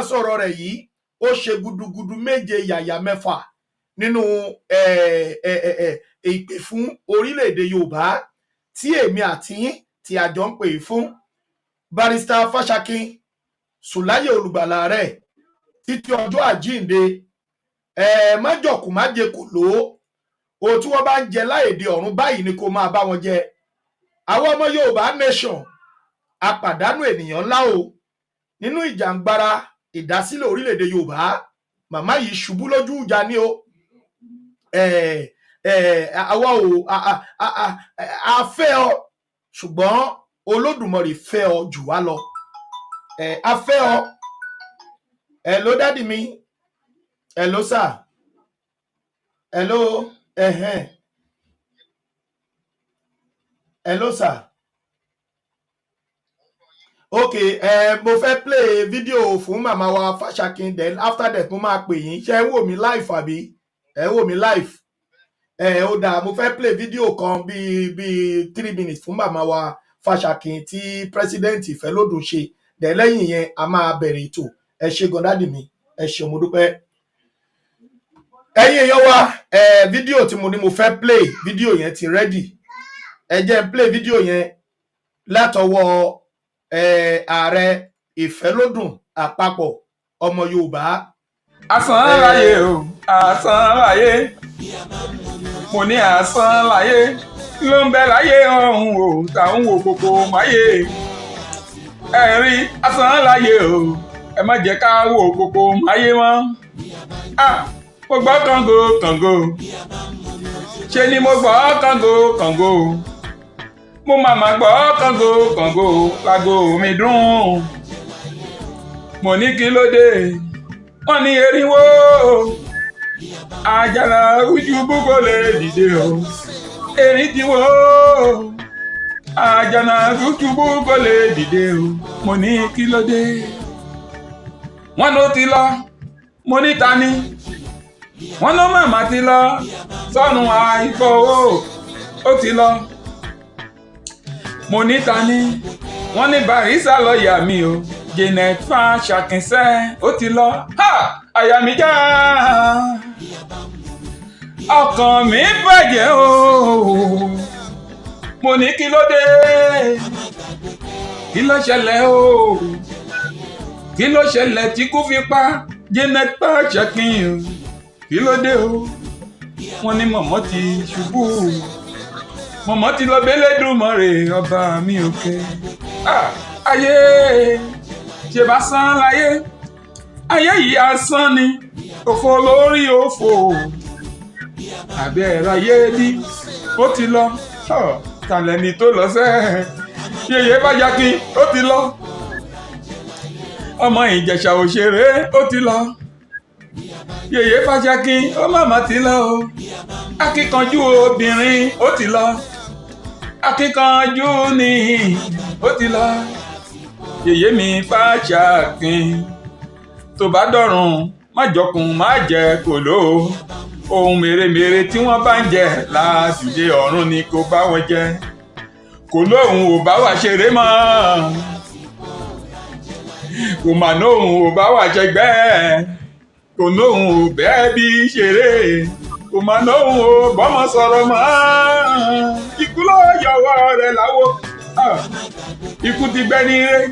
ń sọ̀rọ̀ rẹ̀ yìí ó ṣe gudugudu méje yàyà mẹ́fà nínú ìpè fún orílẹ̀-èdè Yorùbá tí èmi àti yín tí a jọ ń pè fún. Barrister Fashakin Sùláyè Olùgbàlà rẹ̀ títí ọjọ́ àjíǹde májọ̀kù májè kò lò ó tí wọ́n bá ń jẹ láèdè ọ̀run báyìí ni kò máa bá wọn jẹ. àwọn ọmọ Yorùbá nation apàdánù ènìyàn ńlá o nínú ìjàngbara ìdásílẹ̀ orílẹ̀-èdè Yorùbá. màmá yìí ṣubú lójú ìjà ni o. àwa ò a fẹ́ ọ ṣùgbọ́n Olódùmarè fẹ́ ọ jù wá lọ. a fẹ́ ọ. Hello dádì mi. Hello sir. Hello. Hello sir. Okay, mo fẹ́ play video fún màmá wa Fashakin, then after that mo máa pè yín. Ṣé ẹ wò mí live àbí? Ẹ wò mí live. Ó dáa, mo fẹ́ play video kan bí 3 minutes fún màmá wa Fashakin tí president Ìfẹ́lódùn ṣe. Then lẹ́yìn yẹn a máa bẹ̀rẹ̀ ètò. Ẹ ṣé gan dádì mi. Ẹ ṣé mo dúpẹ́. Ẹ̀yin èèyàn wa, video tí mo ní mo fẹ́ play, video yẹn ti ready. Ẹ jẹ́ play video yẹn látọwọ́ ààrẹ Ìfẹ́lódùn àpapọ̀ ọmọ Yorùbá. Asán láyé o, asán láyé, mo ní asán láyé, ló ń bẹ láyé ọ̀hún o, táwọn wò kókó máyé. Rí asán láyé o, ẹ má jẹ́ ká wò kókó máyé mọ́. Mo gbọ́ kàngó kàngó, ṣe ni mo gbọ́ kàngó kàngó. Mo màmá gbọ́ kàngó kàngó lágò mi dùn. Mo ní kí ló dé? Wọ́n ní erinwó. Àjànà ojúbú kò lè dìde o. Erin ti wó. Àjànà ojúbú kò lè dìde o. Mo ní kí ló dé? Wọ́n ló ti lọ. Mo ní ta ni? Wọ́n ló màmá ti lọ. Sọ́run àìkọ́ ó ti lọ. Mo ní ta ni? Wọ́n ní Barrister lọ́ọ̀yà mi o. Janet Fashakin ó ti lọ. Àyà mi já. Ọkàn mi bàjẹ́ o. Mo ní kí ló dé? Kí ló ṣẹlẹ̀ o? Kí ló ṣẹlẹ̀ tí kú fi pa Janet Fashakin o? Kí ló dé o? Wọ́n ní mọ̀mọ́ ti ṣubú. Mọ̀mọ́ ti lọ b'Elédùmarè ọba mi òkè. Ayé ṣe bá sán láyé. Ayé yìí asán ni. Òfò lórí òfò. Àbí ẹ̀rọ ayé bí ó ti lọ. Tàlẹ́ni tó lọ sẹ́. Yèyé Fashakin ó ti lọ. Ọmọ Ìjẹ̀ṣà òṣèré ó ti lọ. Yèyé Fashakin ó màmá ti lọ o. Akíkanjú obìnrin ó ti lọ. Akíkanjú ni ó ti lọ. Yèyé mi Fashakin tó bá dọ̀run má jọkùn má jẹ kòló. Ohun mèremère tí wọ́n bá ń jẹ láàdùdé ọ̀run ni kò bá wọn jẹ. Kòló òun ò bá wà ṣeré mọ́. Kò mà nóhun ò bá wà ṣẹgbẹ́. Kò nóhun ò bẹ́ẹ̀ bí ṣeré. Kò mà nóhun ò bọ́mọ sọ̀rọ̀ mọ́. Ikú ló yọwọ́ rẹ̀ láwo. Ikú ti gbẹ́ni rẹ̀.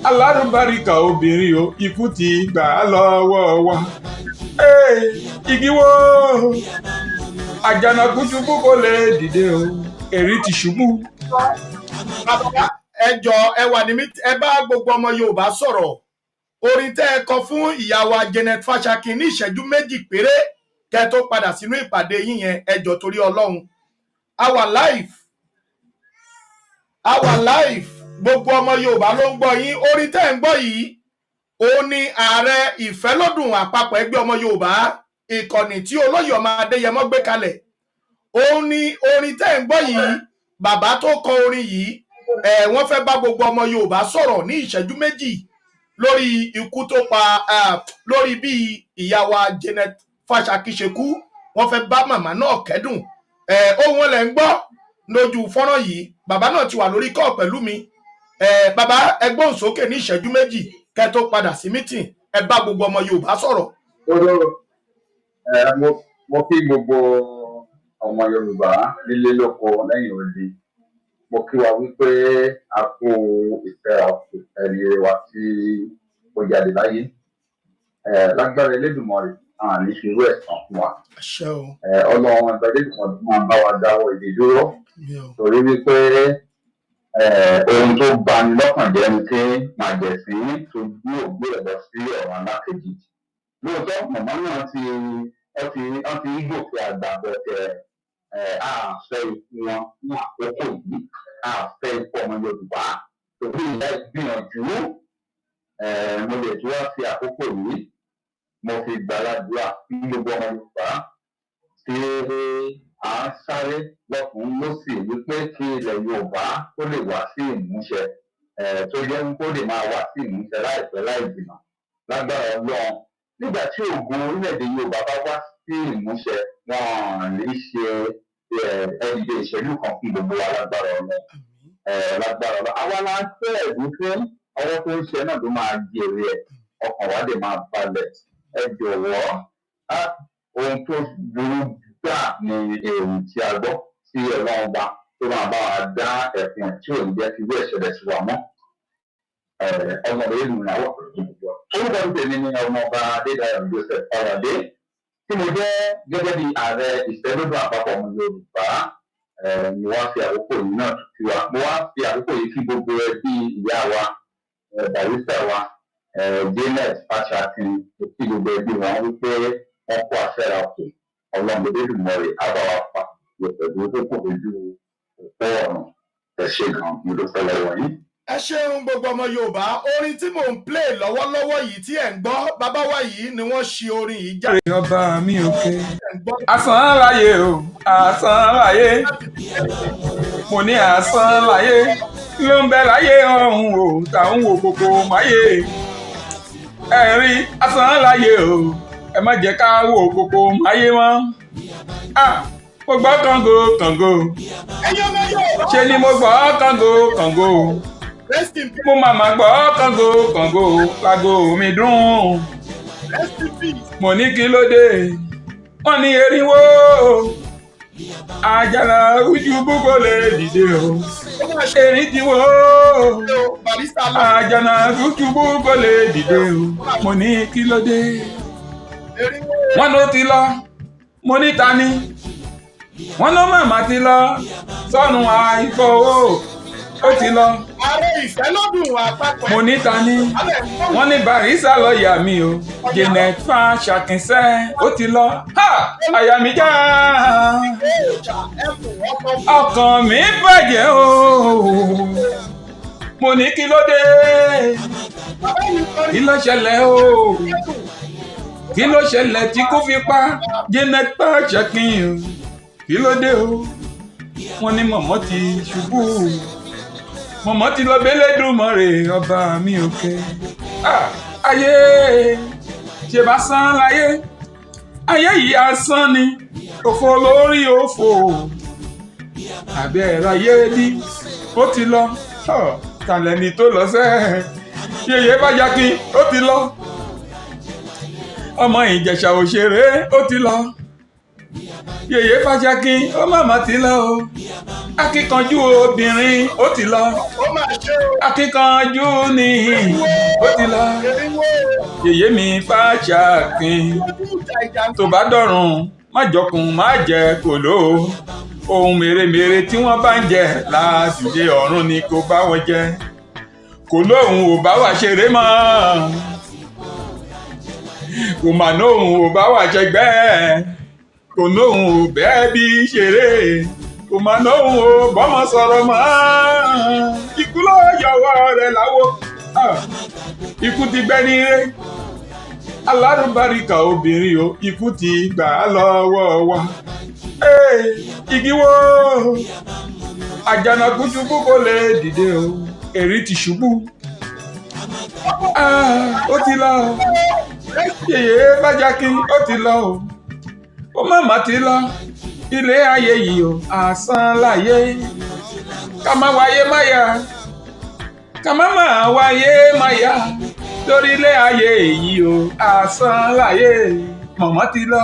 Alárùbáríkà obìnrin o. Ikú ti gbà á lọ́wọ́ wa. Igi wo? Àjànàkú ṣubú kò lè dìde o. Èrí ti ṣubú. Ẹ jọ̀ọ́ ẹ wà ní ẹ bá gbogbo ọmọ Yorùbá sọ̀rọ̀. Orin tẹ́ ẹ kọ fún ìyá wa Janet Fashakin ní ìṣẹ́jú méjì péré kẹ́ tó padà sínú ìpàdé yín yẹn, ẹ jọ̀ọ́ torí Ọlọ́run. Our life gbogbo ọmọ Yorùbá ló ń gbọ́ yín. Orin tẹ́ ẹ ń gbọ́ yìí ó ní ààrẹ Ìfẹ́lódùn àpapọ̀ ẹgbẹ́ ọmọ Yorùbá ìkànnì tí olóyè ọmọ Adéyẹmọ gbé kalẹ̀. Ó ní orin tẹ́ ẹ ń gbọ́ yìí, bàbá tó kọ orin yìí wọ́n fẹ́ bá gbogbo ọmọ Yorùbá sọ̀rọ̀ ní ìṣẹ́jú méjì lórí ikú tó pa lórí bí ìyá wa Janet Fashakin ṣe kú. Wọ́n fẹ́ bá màmá náà kẹ́dùn. Ohun wọn lẹ̀ ń gbọ́ lójú fọ́nrán yìí. Bàbá náà ti wà lórí kọ́ pẹ̀lú mi. Bàbá ẹ gbóhùn sókè ní ìṣẹ́jú méjì kẹ́ tó padà sí mítìn ẹ bá gbogbo ọmọ Yorùbá sọ̀rọ̀. Mo kí gbogbo ọmọ Yorùbá nílé lóko lẹ́yìn odi. Mo kí wa wípé a kú ìfẹ́ ẹni wa tí ó jáde láyé. Lágbára Elédùmarè àní fi irú ẹ̀san fún wa. Ọlọ́run ẹgbẹ́ Elédùmarè máa bá wa dáwọ́ ìdí dúró. Torí wípé ohun tó bani lọ́kàn jẹ́ ni pé màjẹ̀sín tó gbé ògbé ẹ̀ lọ sí ọ̀run alákejì. Lóòótọ́ màmá náà ti gòkè àgbà bẹ̀rẹ̀ àfẹ́ ikú wọn ní àkókò yìí, àfẹ́ ikú ọmọ Yorùbá. Torí ìyá ìgbìyànjú mo lè tún wá fi àkókò yìí mo fi gbàládùá fún gbogbo ọmọ Yorùbá tí à ń sáré lọ́kùnún lósì wípé kí ilẹ̀ Yorùbá kó lè wá sí ìmúṣẹ, tó jẹ́ kó lè máa wá sí ìmúṣẹ láìpẹ́ láì jìnnà lágbára Ọlọ́run. Nígbà tí ògùn orílẹ̀-èdè Yorùbá bá wá sí ìmúṣẹ, wọn lè ṣe ẹdìdẹ ìṣẹ́jú kan fún gbogbo wa lágbára Ọlọ́run. Lágbára Ọlọ́run àwa la ń fẹ́ ẹ̀dùn fún ọwọ́ tó ń ṣe náà tó máa jèrè ẹ̀, ọkàn wa lè máa balẹ̀. Ẹ jọ̀wọ́ ohun tó burú gbà ní èrò tí a gbọ́ sí Ọlọ́run bá tó máa bá wa dá ẹ̀sìn tí ò ní jẹ́ kí irú ẹ̀ṣẹ̀lẹ̀ sí wa mọ́. Ọmọdé ìlú ni àwọ̀ pẹ̀lú gbogbo. Orúkọ ń tèmi ní ọmọọba Adédayọ̀ Joseph Ọ̀rọ̀dé tí mo jẹ́ gẹ́gẹ́ bí ààrẹ ìṣẹ́lódún àpapọ̀ ọmọ Yorùbá. Mo wá fi àkókò yìí náà kí wa. Mo wá fi àkókò yìí kí gbogbo ẹbí ìyá wa, barista wa, Janet Fashakin, kí gbogbo ẹbí wọn wípé wọ́n kó afẹ́ra kù. Ọlọ́run Olódùmarè á bá wa pa pẹ̀lú tó kò lójú òpó ọ̀run. Ẹ ṣé gan-an, mo dúpẹ́ lọ́wọ́ yín. Ẹ ṣeun gbogbo ọmọ Yorùbá, orin tí mò ń play lọ́wọ́lọ́wọ́ yìí tí ẹ̀ ń gbọ́ bàbá wa yìí ni wọ́n ṣe orin yìí jáde. Ọba mi òkè asán láyé o, asán láyé, mo ní asán láyé ló ń bẹ láyé ọ̀hún o, táwọn wò kókó máyé. Ẹ rí asán láyé o, ẹ má jẹ́ ká wò kókó máyé mọ́. Mo gbọ́ kàngó kàngó, ṣe ni mo gbọ́ kàngó kàngó. Mo màmá gbọ́ kàngó kàngó lágò mi dùn. Mo ní kí ló dé, wọ́n ní erinwó àjànà ojúbú kò lè dìde o. Erin ti wó àjànà ojúbú kò lè dìde o. Mo ní kí ló dé, wọ́n ló ti lọ. Mo ní ta ni, wọ́n ló màmá ti lọ sọ́run àìkọ́ ó ti lọ. Mo ní ta ni, wọ́n ní barista lọ́ọ̀yà mi o, Janet Fashakin ó ti lọ. Àyà mi já, ọkàn mi bàjẹ́ o. Mo ní kí ló dé, kí ló ṣẹlẹ̀ o, kí ló ṣẹlẹ̀ tí kò fi pa Janet Fashakin o, kí ló dé o. Wọ́n ní mọ̀mọ́ ti ṣubú, mọ̀mọ́ ti lọ b'Elédùmarè ọba mi òkè. Ayé ṣe bá sán láyé, ayé yìí asán ni, òfò lórí òfò. Àbí ẹ̀rọ ayé bí ó ti lọ, tàlẹ́ni tó lọ sẹ́ Yèyé Fashakin ó ti lọ. Ọmọ Ìjẹ̀ṣà òṣèré ó ti lọ. Yèyé Fashakin ó màmá ti lọ o. Akíkanjú obìnrin ó ti lọ. Akíkanjú ni ó ti lọ. Yèyé mi Fashakin, tó bá dọ̀run má jọkùn má jẹ kòló. Ohun mèremère tí wọ́n bá ń jẹ láàdúgbò ọ̀run ni kò bá wọn jẹ. Kòló òun ò bá wà ṣeré mọ́, kò mà nóhun ò bá wà ṣẹgbẹ́, kò nóhun ò bẹ́ẹ̀ bí ṣeré, kò mà nóhun ò bọ́mọ sọ̀rọ̀ mọ́. Ikú ló yọwọ́ rẹ̀ láwo, ikú ti gbẹ́ni rẹ̀. Alárùbáríkà obìnrin o, ikú ti gbà á lọ́wọ́ wa. Igi wo àjànàkú ṣubú kò lè dìde o, èrí ti ṣubú. Ó ti lọ. Yèyé Fashakin ó ti lọ o, ó màmá ti lọ. Ilé ayé yìí o, asán láyé. Ká má wáyé máyà, ká má má wáyé máyà. lórílẹ̀ ayé èyí o asán láyé mọ̀mọ́ ti lọ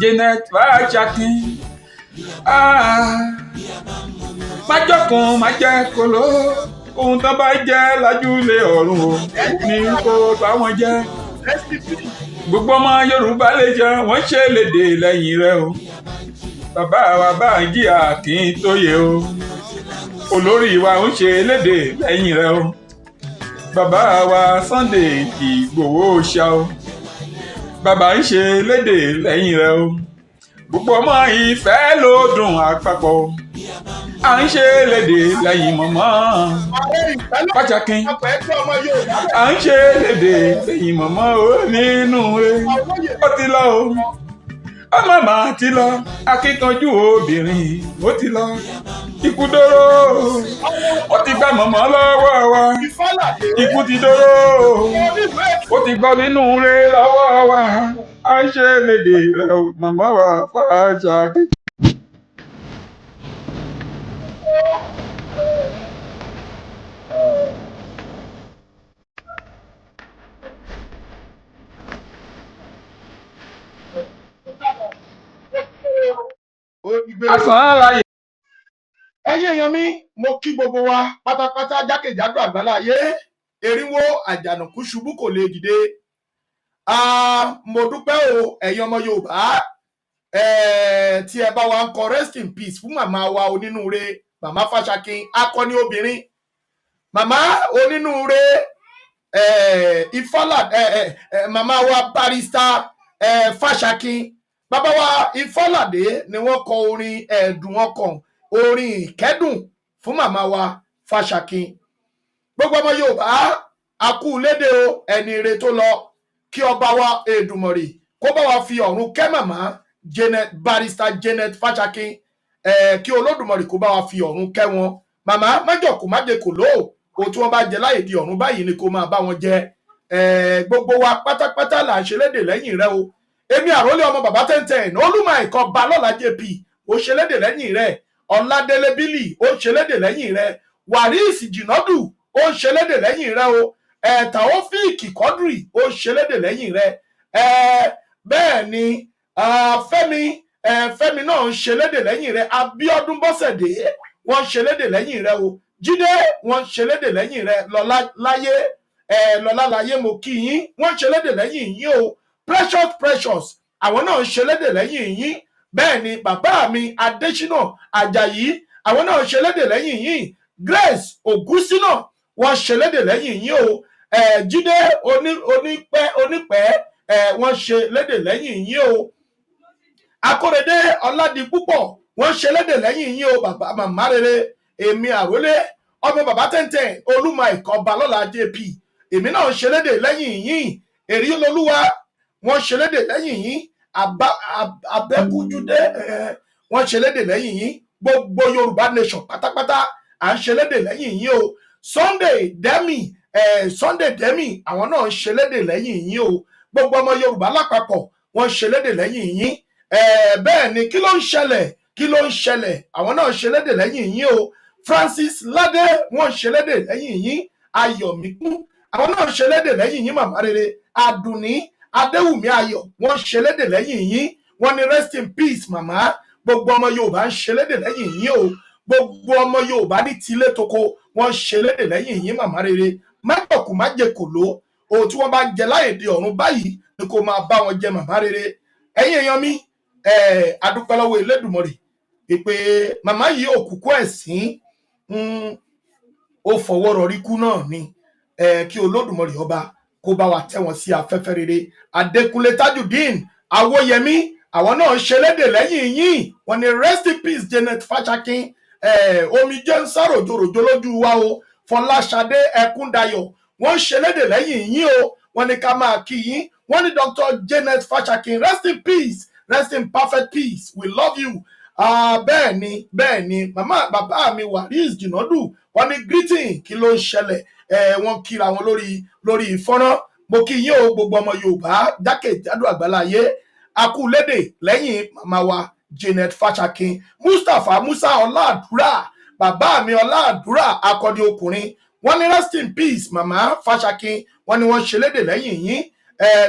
Janet Fashakin májọkùn má jẹ́ kóló ohun tó bá jẹ́ lájúlé ọ̀run o ní kó bá wọn jẹ́ gbogbo ọmọ Yorùbá lè jẹ wọ́n ṣe lédè lẹ́yìn rẹ o bàbá wa Bánjí Akíntóyè o olórí wa ń ṣe lédè lẹ́yìn rẹ o bàbá wa Sunday Ìgbòho ṣá o bàbá ń ṣe lédè lẹ́yìn rẹ o gbogbo ọmọ Ìfẹ́ ló dùn àpapọ̀ à ń ṣe lédè lẹ́yìn mọ̀mọ́ Fashakin à ń ṣe lédè lẹ́yìn mọ̀mọ́ o nínú rẹ̀ ó ti lọ o ọmọ màá ti lọ akíkanjú obìnrin ó ti lọ ikú dóró ó ti gbà mọ̀mọ́ lọ́wọ́ wa ikú ti dóró ó ti gbọ́ nínú rẹ̀ lọ́wọ́ wa à ń ṣe lédè mọ̀mọ́ wa Fashakin. Asán ẹ̀yin èèyàn mi mo kí gbogbo wa pátápátá jákèjádò àgbáláyé erinwó àjànàkú ṣubú kò lè dìde mo dúpẹ́ o ẹ̀yin ọmọ Yorùbá tí ẹ bá wa ń kọ rest in peace fún màmá wa onínúure màmá Fashakin akọni obìnrin màmá onínúure Ifálà màmá wa Barrister Fashakin bàbá wa Ifálàdé ni wọ́n kọ orin ẹ̀dùn ọkàn orin ìkẹ́dùn fún màmá wa Fashakin gbogbo ọmọ Yorùbá akú lédè o ẹni ire tó lọ kí ọba wa Èdùmàrè kó bá wa fi ọ̀run kẹ́ màmá Barrister Janet Fashakin kí Olódùmarè kó bá wa fi ọ̀run kẹ́ wọn màmá májọ̀kú májèkò ló ohun tí wọ́n bá jẹ láyè di ọ̀run báyìí ni kó máa bá wọn jẹ gbogbo wa pátápátá là ń ṣe lédè lẹ́yìn rẹ o èmi àrólé ọmọ bàbá tẹ́ntẹ́n olúmọ ẹ̀kọ́ balọ́lá JP ó ṣe lédè lẹ́yìn rẹ̀ ọ̀làdélé bílì ó ṣe lédè lẹ́yìn rẹ̀ wàríìsì jìnàdù ó ṣe lédè lẹ́yìn rẹ̀ o tàófíìkì kọ́dùrì ó ṣe lédè lẹ́yìn rẹ̀ bẹ́ẹ̀ ni fẹ́mi náà ń ṣe lédè lẹ́yìn rẹ̀ abíọ́dún bọ́sẹ̀dé wọ́n ṣe lédè lẹ́yìn rẹ̀ o jídé wọ́n ṣe lédè lẹ́yìn rẹ̀ lọ́lá láyé mo kí yín wọ́n ṣe lédè lẹ́yìn yín o precious àwọn náà ń ṣe lédè lẹ́yìn yín bẹ́ẹ̀ ni bàbá mi Adésínà Àjàyí àwọn náà ń ṣe lédè lẹ́yìn yín Grace Ògúnsínà wọ́n ṣe lédè lẹ́yìn yín o Jídé onípẹ́ wọ́n ṣe lédè lẹ́yìn yín o Akóredé Ọládipúpọ̀ wọ́n ṣe lédè lẹ́yìn yín o bàbá màmá rere èmi àrólé ọmọ bàbá tẹ́ntẹ́n olúmọ ẹ̀kọ́ balọ́lá JP èmi náà ń ṣe lédè lẹ́yìn yín èrí lolúwa wọ́n ṣe lédè lẹ́yìn yín abẹ́kújúdé wọ́n ṣe lédè lẹ́yìn yín gbogbo Yorùbá nation pátápátá à ń ṣe lédè lẹ́yìn yín o Sunday Demi àwọn náà ń ṣe lédè lẹ́yìn yín o gbogbo ọmọ Yorùbá lápapọ̀ wọ́n ṣe lédè lẹ́yìn yín bẹ́ẹ̀ ni kí ló ń ṣẹlẹ̀ àwọn náà ṣe lédè lẹ́yìn yín o Francis Ládé wọ́n ṣe lédè lẹ́yìn yín Ayọ̀míkún àwọn náà ṣe lédè lẹ́yìn yín màmá rere Àdùnní Adéwùmí Ayọ̀ wọ́n ṣe lédè lẹ́yìn yín wọ́n ní rest in peace màmá gbogbo ọmọ Yorùbá ń ṣe lédè lẹ́yìn yín o gbogbo ọmọ Yorùbá ní tilé toko wọ́n ṣe lédè lẹ́yìn yín màmá rere májọ̀kú májèkò ló ohun tí wọ́n bá jẹ láyè di ọ̀run báyìí ni kò máa bá wọn jẹ màmá rere ẹ̀yin èèyàn mi adúpẹ́ lọ́wọ́ Elédùmarè pé màmá yìí òkùnkùn ẹ̀sìn ó fọwọ́ rọrí kú náà ni kí Olódùmarè ọba kó bá wa tẹ́ wọn sí afẹ́fẹ́ rere Adékúnlé Tajudeen Awóyẹmí àwọn náà ń ṣe lédè lẹ́yìn yín wọ́n ní rest in peace Janet Fashakin omijé ń sá ròjòròjò lójú wa o Fọláṣadé Ẹkúndayọ̀ wọ́n ń ṣe lédè lẹ́yìn yín o wọ́n ní ká máa kí yín wọ́n ní Dr. Janet Fashakin rest in peace rest in perfect peace we love you bẹ́ẹ̀ ni màmá bàbá mi Waris Jìnàdù wọ́n ní greeting kí ló ń ṣẹlẹ̀ wọ́n kíra wọn lórí ìfọ́nrán mo kí yín o gbogbo ọmọ Yorùbá jákèjádò àgbáláyé akúlédè lẹ́yìn màmá wa Janet Fashakin Mustapha Musa Ọláàdúrà bàbá mi Ọláàdúrà akọni ọkùnrin wọ́n ní rest in peace màmá Fashakin wọ́n ní wọ́n ṣe lédè lẹ́yìn yín,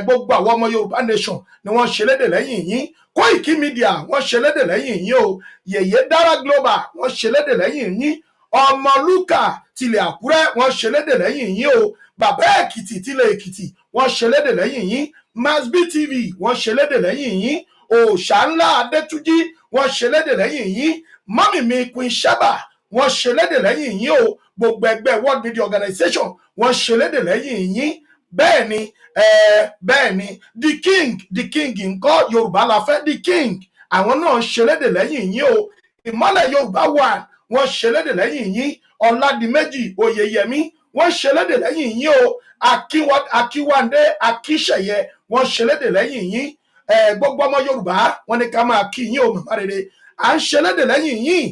gbogbo àwọn ọmọ Yorùbá nation ni wọ́n ṣe lédè lẹ́yìn yín, Koiki Media wọ́n ṣe lédè lẹ́yìn yín o, Yèyé Dára Global wọ́n ṣe lédè lẹ́yìn yín, Ọmọlúkà tilẹ̀ Àkúrẹ́ wọ́n ṣe lédè lẹ́yìn yín o, Bàbá Èkìtì tilẹ̀ Èkìtì wọ́n ṣe lédè lẹ́yìn yín, Masbi TV wọ́n ṣe lédè lẹ́yìn yín, Òòṣà ńlá Adétúnjí wọ́n ṣe lédè lẹ́yìn yín, mọ́mì mi Queen Shaba wọ́n ṣe lédè lẹ́yìn yín o, gbogbo ẹgbẹ́ World Media Organization wọ́n ṣe lédè lẹ́yìn yín. Bẹ́ẹ̀ ni the king ńkọ́ Yorùbá la fẹ́ the king, àwọn náà ṣe lédè lẹ́yìn yín o, Ìmọ́lẹ̀ Yorùbá wà wọ́n ṣe lédè lẹ́yìn yín, Ọládìméjì Oyèyẹmí wọ́n ṣe lédè lẹ́yìn yín o, Akínwándé Akíṣẹ̀yẹ wọ́n ṣe lédè lẹ́yìn yín. Gbogbo ọmọ Yorùbá wọ́n ní ká máa kí yín o màmá rere, à ń ṣe lédè lẹ́yìn yín.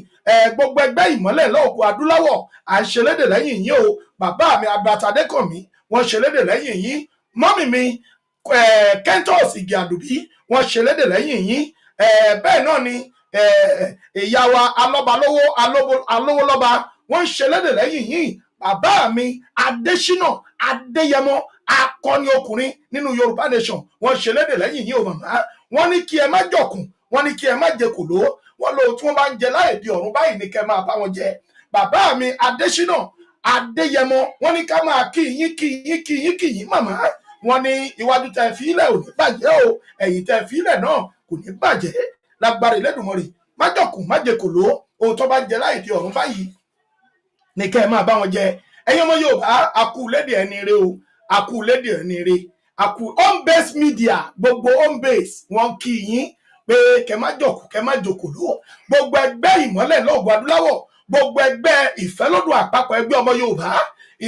Gbogbo ẹgbẹ́ ìmọ́lẹ̀ lọ́ọ̀kọ̀ adúláwọ̀ à ń ṣe lédè lẹ́yìn yín o, bàbá mi Abatadékànmí wọ́n ṣe lédè lẹ́yìn yín, mọ́mì mi Kentos Igi Àdùbí wọ́n ṣe lédè lẹ́yìn yín. Bẹ́ẹ̀ náà ni ìyá wa alọ́balówó alówólọ́ba wọ́n ṣe lédè lẹ́yìn yín, bàbá mi Adésínà Adéyẹmọ akọni ọkùnrin nínú Yorùbá nation wọ́n ṣe lédè lẹ́yìn yín o màmá, wọ́n ní kí ẹ má jọkùn, wọ́n ní kí ẹ má jẹ kòló, wọ́n lò tí wọ́n bá ń jẹ láì di ọ̀run báyìí ní kẹ́ máa bá wọn jẹ. Bàbá mi Adésínà Adéyẹmọ wọ́n ní ká máa kí yín màmá, wọ́n ní iwájú tẹ́ fi ilẹ̀ ò ní bàjẹ́ o, ẹ̀yìn tẹ́ fi ilẹ̀ náà kò ní bàjẹ́ lágbára Elédùmarè, má jọkùn má jẹ kòló, ohun tó bá jẹ láì di ọ̀run báyìí ní kẹ́ ẹ máa bá wọn jẹ. Ẹ̀yin ọmọ Yorùbá akú lédè ẹni rẹ o, akú lédè ẹni rẹ, akú home base media gbogbo home base wọ́n kí yín pé kẹ́ má jọkùn kẹ́ má jòkòló, gbogbo ẹgbẹ́ ìmọ́lẹ̀ lọ́ọ̀gbọ̀ adúláwọ̀, gbogbo ẹgbẹ́ ìfẹ́lọ́dún àpapọ̀ ẹgbẹ́ ọmọ Yorùbá,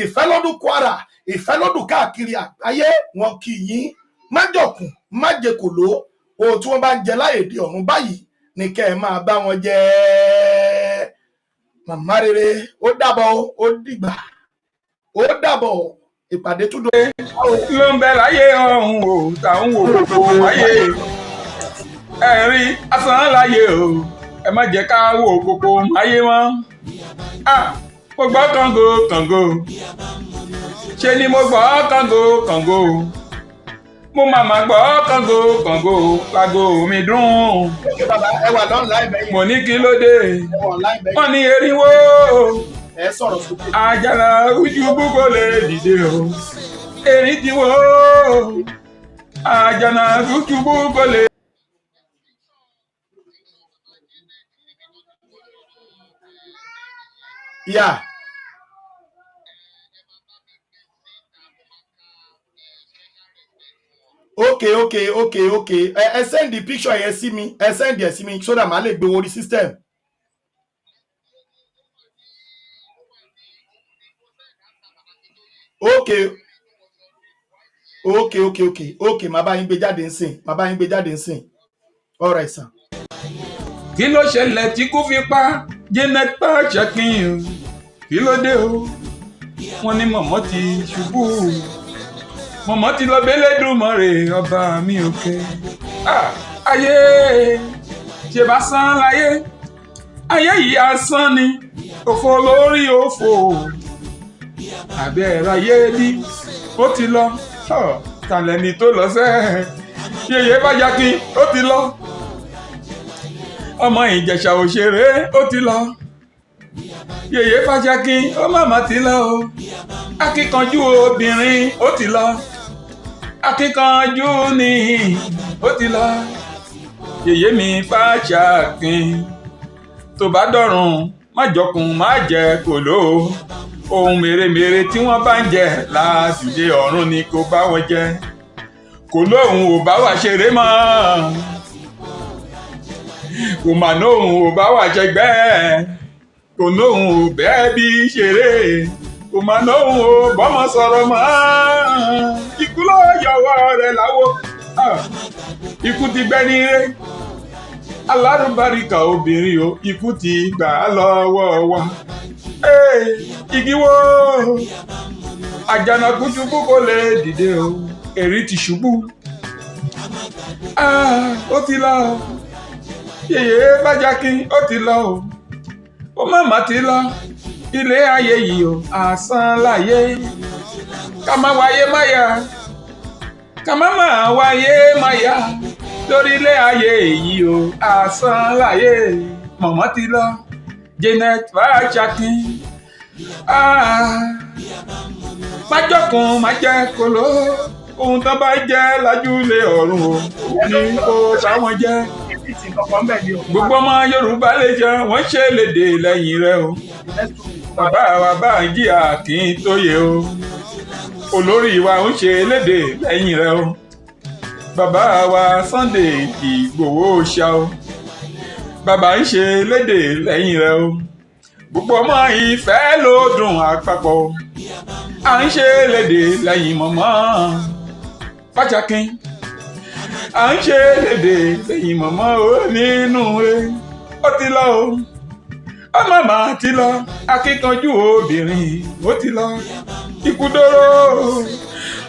ìfẹ́lọ́dún Kwara, ìfẹ́lọ́dún káàkiri àgbáyé wọ́n kí yín, má jọkùn má jòkòló, ohun tí wọ́n bá ń jẹ láì di ọ̀run báyìí ní kẹ́ ẹ máa bá wọn jẹ. Màmá rere ó dàbọ̀ ó dìgbà ó dàbọ̀, ìpàdé tún dé. ló ń bẹ láyé ọ̀hún o táwọn wò gbogbo wáyé ẹ̀rí asán láyé o, ẹ má jẹ́ ká wò gbogbo ayé mọ́. Mo gbọ́ kàngó kàngó, ṣe ni mo gbọ́ kàngó kàngó, mo màmá gbọ́ kàngó kàngó, lágbo mi dùn. Mo ní kí ló dé, wọ́n ní erinwó àjàlá ojúbú kò lè dìde o, erin ti wó àjàlá ojúbú kò lè. Yeah. Okay. Send the picture yẹn sí mi. Send yẹn sí mi so that màá lè gbé orí system. Okay. Màá bá yín gbé jáde nsìn. All right, sir. Kí ló ṣẹlẹ̀ tí kò fi pa Janet Pàṣẹkìn? Kí ló dé o? Wọ́n ní mọ̀mọ́ ti ṣubú. Mọ̀mọ́ ti lọ b'Ẹlẹ́dùmarè ọba mi òkè. Ayé ṣe bá sán láyé. Ayé yìí asán ni, òfò lórí òfò. Àbí ẹ̀rọ ayé bí ó ti lọ. Tàlẹ́ni tó lọ sẹ́ẹ̀. Yèyé Fáṣàkìn ó ti lọ. Ọmọ Ìjẹ̀ṣà òṣèré ó ti lọ. Yèyé Fáṣàkìn ó màmá ti lọ o. Akíkanjú obìnrin ó ti lọ. Akíkanjú ni ó ti lọ. Yèyé mi Fáṣàkìn, tó bá dọ̀run má jọkùn má jẹ kòló. Ohun mèremère tí wọ́n bá ń jẹ láàdúdé ọ̀run ni kò bá wọn jẹ. Kòló òun ò bá wà ṣeré mọ́. Kò mà nóhun ò bá wà ṣẹgbẹ́, kò nóhun ò bẹ́ẹ̀ bí ṣeré, kò mà nóhun ò bọ́mọ sọ̀rọ̀ mọ́. Ikú ló yọwọ́ rẹ̀ láwo, ikú ti gbẹ́ni rẹ̀. Alárùbáríkà obìnrin o, ikú ti gbà á lọ́wọ́ wa. Igi wo àjànàkú ṣubú kò lè dìde o, èrí ti ṣubú. Ó ti lọ. Yèyé Fáṣàkìn ó ti lọ o, ó màmá ti lọ. Ilé ayé yìí o, asán láyé. ká má wáyé máyà ká má má wáyé máyà lórílẹ̀ ayé èyí o asán láyé mọ̀mọ́ ti lọ Janet Fashakin májọkùn má jẹ́ kóló ohun tó bá jẹ́ lájúlé ọ̀run o ní kó táwọn jẹ́ gbogbo ọmọ Yorùbá lè jẹ wọ́n ṣe lédè lẹ́yìn rẹ o bàbá wa Bánjí Akíntóyè o olórí wa ń ṣe lédè lẹ́yìn rẹ o bàbá wa Sunday Ìgbòho ṣá o bàbá ń ṣe lédè lẹ́yìn rẹ o gbogbo ọmọ Ifẹ̀ ló dùn àpapọ̀ à ń ṣe lédè lẹ́yìn mọ̀mọ́ Fashakin à ń ṣe lédè lẹ́yìn mọ̀mọ́ o nínú rẹ̀ ó ti lọ o ọmọ màá ti lọ akíkanjú obìnrin ó ti lọ ikú dóró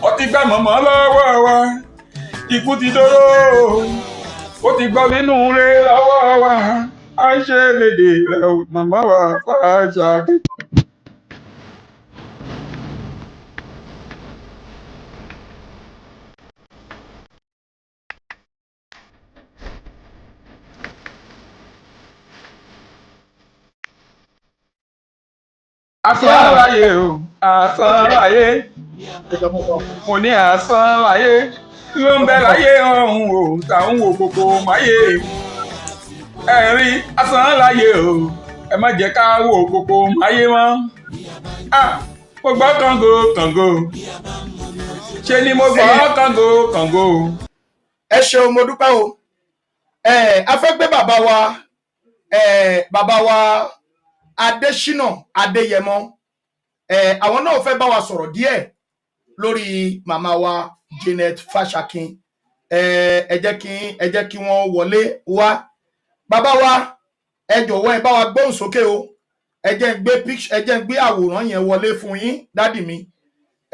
ó ti gbà mọ̀mọ́ lọ́wọ́ wa ikú ti dóró ó ti gbọ́ nínú rẹ̀ lọ́wọ́ wa à ń ṣe lédè lẹ́yìn mọ̀mọ́ wa Fashakin. Asán láyé o, asán láyé, mo ní asán láyé, ló ń bẹ láyé ọ̀hún o, táwọn wò kókó máyé. Ẹ̀rí asán láyé o, ẹ má jẹ́ ká wò kókó máyé mọ́. Mo gbọ́ kàngó kàngó, ṣe ni mo gbọ́ kàngó kàngó. Ẹ ṣeun mo dúpẹ́ o. A fẹ́ gbé bàbá wa Adésínà Adéyẹmọ àwọn náà fẹ́ bá wa sọ̀rọ̀ díẹ̀ lórí màmá wa Janet Fashakin ẹ jẹ́ kí wọ́n wọlé wá bàbá wa ẹ jọ̀wọ́ ẹ bá wa gbóhùn sókè o ẹ jẹ́ ń gbé àwòrán yẹn wọlé fún yín dádì mi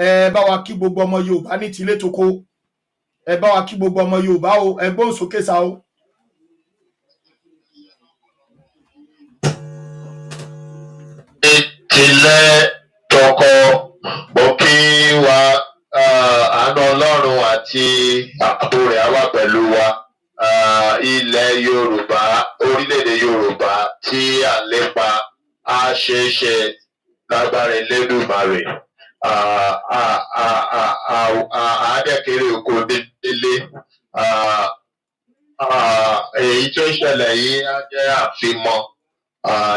ẹ bá wa kí gbogbo ọmọ Yorùbá ní tilé toko ẹ bá wa kí gbogbo ọmọ Yorùbá o ẹ gbóhùn sókè sá o. Tilẹ̀ tọkọ mo kí wa àánú Ọlọ́run àti ààbò rẹ̀ á wà pẹ̀lú wa ilẹ̀ Yorùbá orílẹ̀-èdè Yorùbá tí à ń lépa á ṣeé ṣe lágbára Elédùmarè àádẹ́kẹ̀rẹ́ oko délé èyí tó ṣẹlẹ̀ yìí á jẹ́ àfimọ́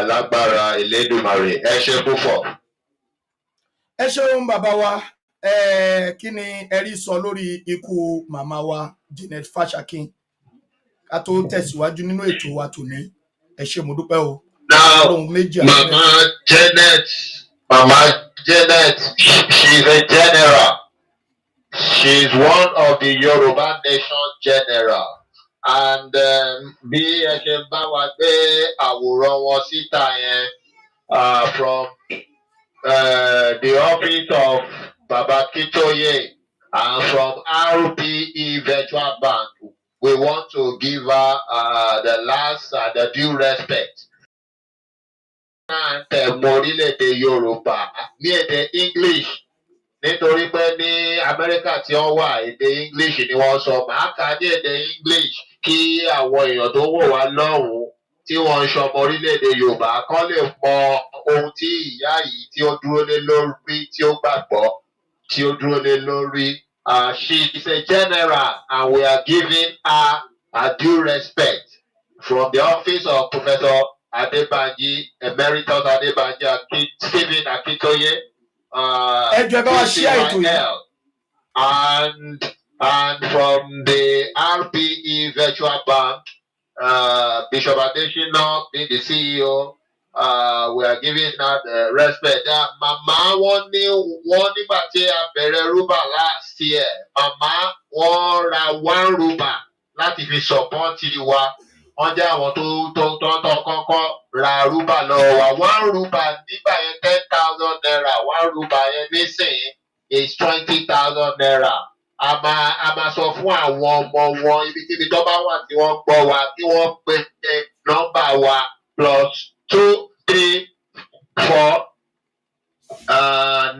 lágbára Elédùmarè ẹ ṣe púpọ̀. Ẹ ṣeun bàbá wa kí ni ẹ rí sọ lórí ikú màmá wa Janet Fashakin ká tó tẹ̀síwájú nínú ètò wa tòní ẹ ṣé mo dúpẹ́ o. Now Mama Janet she's a general, she's one of the Yoruba nation general. And bí ẹ ṣe bá wa gbé àwòrán wọn síta yẹn from the office of Baba Akintoye and from RBE Virtual Bank, we want to give her the last and the due respect. Náà tẹ̀mọ́ orílẹ̀-èdè Yorùbá ní èdè English nítorí pé ní Amẹ́ríkà tí wọ́n wà èdè English ni wọ́n sọ màá kà ní èdè English kí àwọn èèyàn tó wò wá lọ́hùn-ún tí wọ́n ń ṣọmọ orílẹ̀-èdè Yorùbá kán lè mọ ohun tí ìyá yìí tí ó dúró lé lórí tí ó gbàgbọ́ tí ó dúró lé lórí. She is a general and we are giving her a due respect from the office of Professor Adebanji, Emeritus Adebanji Stephen Akintoye. And from the RBE Virtual Bank, Bishop Adesina being the CEO, we are giving her the respect. Mama wọ́n nígbà tí a bẹ̀rẹ̀ rúbà last year, Mama wọ́n ra 1 rúbà láti fi support wa. Wọ́n jẹ́ àwọn tó kọ́kọ́ ra rúbà lọ́wọ́ wa. 1 rúbà nígbà yẹn 10,000 naira. 1 rúbà yẹn nísìnyí is 20,000 naira. A máa sọ fún àwọn ọmọ wọn ibikíbi tó bá wà tí wọ́n gbọ́ wa kí wọ́n pe nọ́mbà wa +234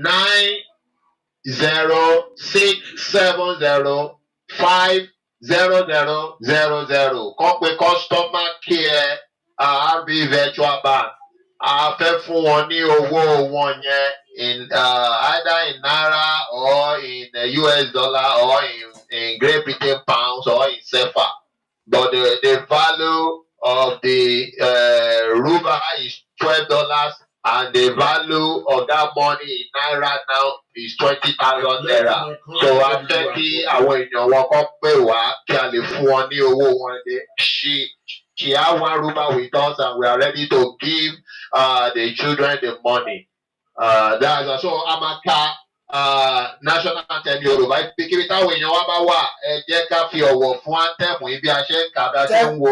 9 0670500000. Kọ́ pé customer care RB Virtual Bank. A fẹ́ fún wọn ní owó wọn yẹn in either in naira or in US dollar or in Great Britain pounds or in CFA. But the value of the ruba is $12, and the value of that money in naira now is 20,000 naira. So after kí àwọn èèyàn wọn kọ́ pè wá kí a lè fún wọn ní owó wọn dé. She have one ruba with us, and we are ready to give the children the money. That's so Amaka national anthem Yorùbá kíbi táwọn èèyàn wa bá wà ẹ jẹ́ ká fi ọ̀wọ̀ fún anthem yìí bí a ṣe ń kà bí a ṣe ń wo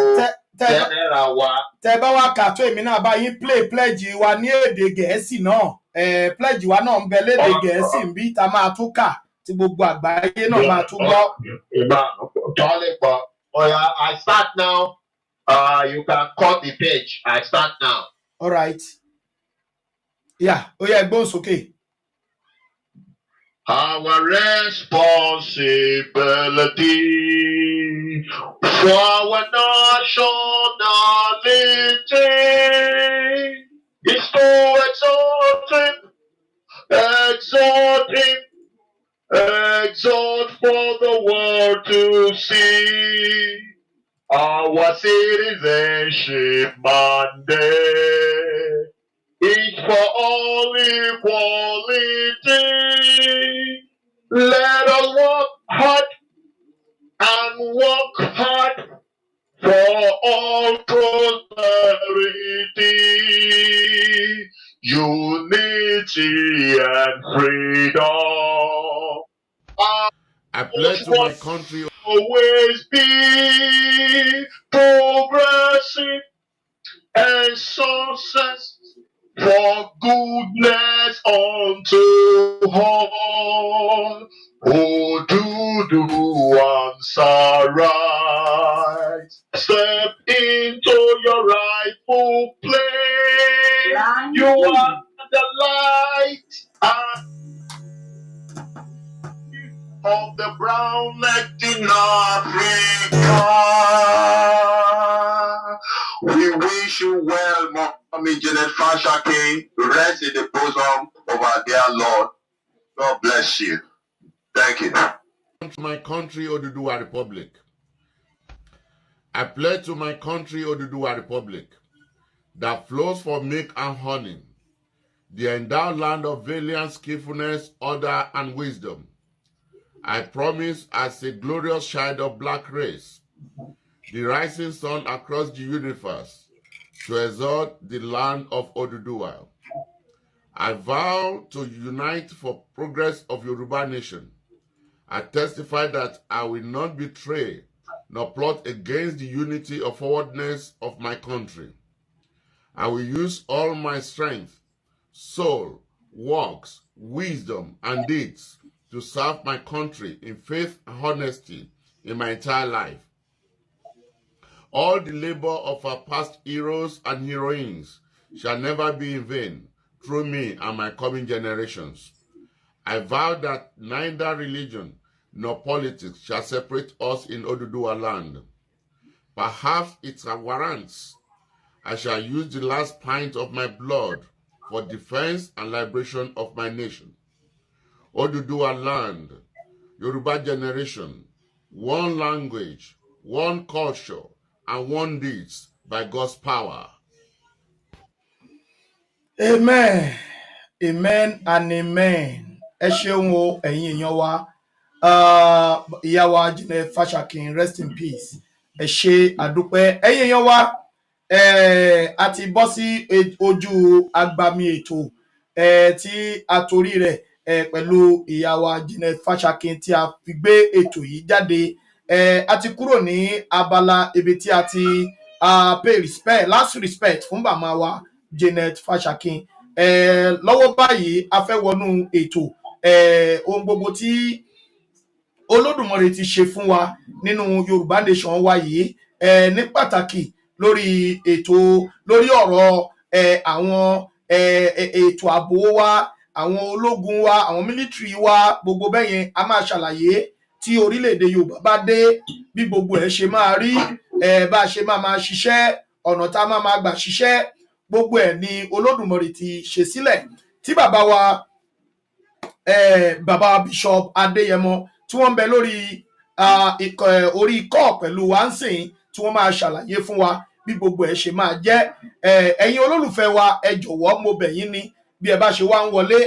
jẹ́nẹ́ra wa. Tẹ́ bá wá kà tó èmi náà bá yín play pledge wa ní èdè Gẹ̀ẹ́sì náà pledge wa náà ń bẹ lédè Gẹ̀ẹ́sì ń bí ta máa tún kà tí gbogbo àgbáyé náà máa tún gbọ́. Tọ́lẹ̀ pọ̀ oya I start now. You can cut the page. I start now. All right. Yeah. Oh yeah, go okay. Our responsibility for our nationality is to exalt for the world to see. Our citizenship mandate is for all equality. Let us work hard for all prosperity, unity and freedom. I pledge to my country. Always be progressive and success for goodness unto all who do answer right. Step into your rightful place. You are the light of the brown neck in Africa. We wish you well, Mommy Janet Fashakin. Rest in the bosom of our dear Lord. God bless you. Thank you. To my country, Oduduwa Republic. I pledge to my country, Oduduwa Republic, that flows for milk and honey, the endowed land of valiant skillfulness, order, and wisdom. I promise as a glorious child of black race, the rising sun across the universe, to exalt the land of Oduduwa. I vow to unite for progress of Yoruba nation. I testify that I will not betray nor plot against the unity or forwardness of my country. I will use all my strength, soul, works, wisdom, and deeds to serve my country in faith and honesty in my entire life. All the labor of our past heroes and heroines shall never be in vain through me and my coming generations. I vow that neither religion nor politics shall separate us in Oduduwa land. Perhaps it warrants I shall use the last pint of my blood for defense and liberation of my nation. Oduduwa land, Yoruba generation, one language, one culture, and one deeds by God's power. Amen. Amen and amen. Ẹ ṣeun o ẹ̀yin èèyàn wa. Ìyá wa Janet Fashakin, rest in peace. Ẹ ṣé àdúpẹ́. Ẹ̀yin èèyàn wa a ti bọ́ sí ojú agbami ètò tí a torí rẹ̀ pẹ̀lú ìyá wa Janet Fashakin tí a fi gbé ètò yìí jáde. A ti kúrò ní abala ibi tí a ti pay respect, last respect fún màmá wa Janet Fashakin. Lọ́wọ́ báyìí a fẹ́ wọnú ètò ohun gbogbo tí Olódùmarè ti ṣe fún wa nínú Yorùbá nation wa yìí ní pàtàkì lórí ètò lórí ọ̀rọ̀ àwọn ètò ààbò wa àwọn ológun wa àwọn mílítírì wa gbogbo bẹ́yẹn a máa ṣàlàyé tí orílẹ̀-èdè Yorùbá bá dé bí gbogbo ẹ̀ ṣe máa rí bá a ṣe máa ṣiṣẹ́ ọ̀nà tá a máa gbà ṣiṣẹ́ gbogbo ẹ̀ ni Olódùmarè ti ṣe sílẹ̀ tí bàbá wa Bishop Adéyẹmọ tí wọ́n ń bẹ lórí orí ikọ̀ pẹ̀lú wa ń sìn tí wọ́n máa ṣàlàyé fún wa bí gbogbo ẹ̀ ṣe máa jẹ́ ẹ̀yin olólùfẹ́ wa ẹ jọ̀wọ́ mo bẹ̀ yín ni bí ẹ bá ṣe wá ń wọlé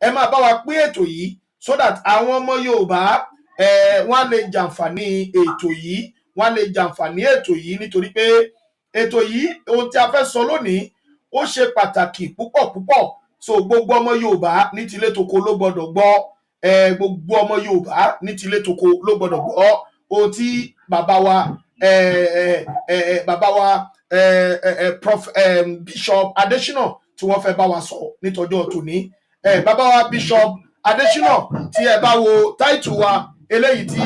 ẹ máa bá wa pín ètò yìí so that àwọn ọmọ Yorùbá wọ́n á lè jàǹfààní ètò yìí wọ́n á lè jàǹfààní ètò yìí nítorí pé ètò yìí ohun tí a fẹ́ sọ lónìí ó ṣe pàtàkì púpọ̀ púpọ̀ so gbogbo ọmọ Yorùbá ní tilé toko ló gbọdọ̀ gbọ́ gbogbo ọmọ Yorùbá ní tilé toko ló gbọdọ̀ gbọ́ ohun tí bàbá wa Prof Bishop Adesina tí wọ́n fẹ́ bá wa sọ nítọjọ́ tòní bàbá wa Bishop Adesina tí ẹ bá wo táìtù wa eléyìí tí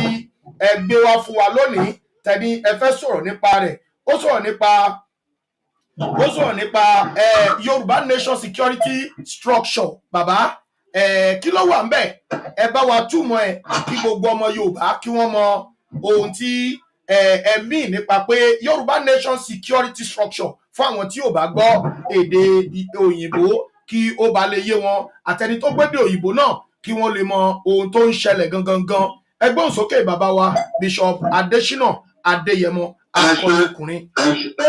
ẹ gbé wá fún wa lónìí tẹni ẹ fẹ́ sọ̀rọ̀ nípa rẹ̀ ó sọ̀rọ̀ nípa Yorùbá Nation Security Structure bàbá kí ló wà ńbẹ̀ ẹ bá wa túmọ̀ ẹ̀ kí gbogbo ọmọ Yorùbá kí wọ́n mọ ohun tí ẹ̀mí nípa pé Yorùbá Nation Security Structure fún àwọn tí ò bá gbọ́ èdè òyìnbó kí ó bá lè yé wọn àtẹni tó gbédè òyìnbó náà kí wọ́n lè mọ ohun tó ń ṣẹlẹ̀ gangan ẹgbẹ́ òsókè bàbá wa Bishop Adesina Adéyẹmọ akọni ọkùnrin.